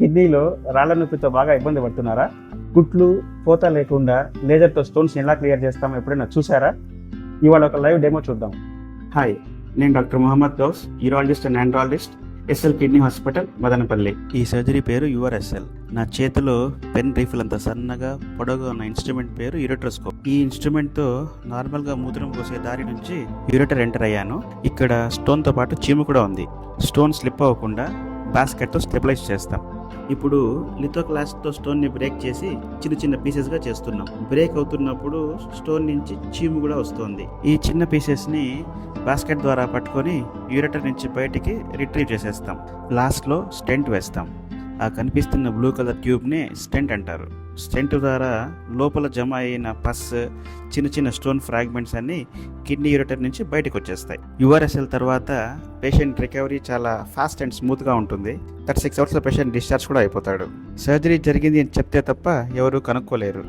కిడ్నీలో రాళ్ల నొప్పితో బాగా ఇబ్బంది పడుతున్నారా? కుట్లు పోత లేకుండా లేజర్తో స్టోన్స్ ఎలా క్లియర్ చేస్తామో ఎప్పుడైనా చూసారా? ఇవాళ ఒక లైవ్ డెమో చూద్దాం. హాయ్, నేను doctor Mohammed Ghouse, urologist and andrologist, SL kidney hospital, Madanapalle. ఈ సర్జరీ పేరు యుఆర్ఎస్ఎల్. నా చేతిలో పెన్ రీఫిల్ అంత సన్నగా పొడవుగా ఉన్న ఇన్స్ట్రుమెంట్ పేరు యూరెట్రోస్కోప్. ఈ ఇన్స్ట్రుమెంట్ తో నార్మల్ గా మూత్రం పోసే దారి నుంచి యూరెటర్ ఎంటర్ అయ్యాను. ఇక్కడ స్టోన్ తో పాటు చీము కూడా ఉంది. స్టోన్ స్లిప్ అవ్వకుండా బాస్కెట్ తో స్టెబిలైజ్ చేస్తాం. ఇప్పుడు లిథోక్లాస్ట్ తో స్టోన్ ని బ్రేక్ చేసి చిన్న చిన్న పీసెస్ గా చేస్తున్నాం. బ్రేక్ అవుతున్నప్పుడు స్టోన్ నుంచి చీము కూడా వస్తుంది. ఈ చిన్న పీసెస్ ని బాస్కెట్ ద్వారా పట్టుకొని యూరెటర్ నుంచి బయటికి రిట్రీవ్ చేసేస్తాం. లాస్ట్ లో స్టెంట్ వేస్తాం. ఆ కనిపిస్తున్న బ్లూ కలర్ ట్యూబ్ ని స్టెంట్ అంటారు. స్టెంట్ ద్వారా లోపల జమ అయిన పస్, చిన్న చిన్న స్టోన్ ఫ్రాగ్మెంట్స్ అన్ని కిడ్నీ యూరెటర్ నుంచి బయటకు వచ్చేస్తాయి. యుఆర్ఎస్ఎల్ తర్వాత పేషెంట్ రికవరీ చాలా ఫాస్ట్ అండ్ స్మూత్ గా ఉంటుంది. 36 hours లో పేషెంట్ డిశ్చార్జ్ కూడా అయిపోతాడు. సర్జరీ జరిగింది అని చెప్తే తప్ప ఎవరు కనుక్కోలేరు.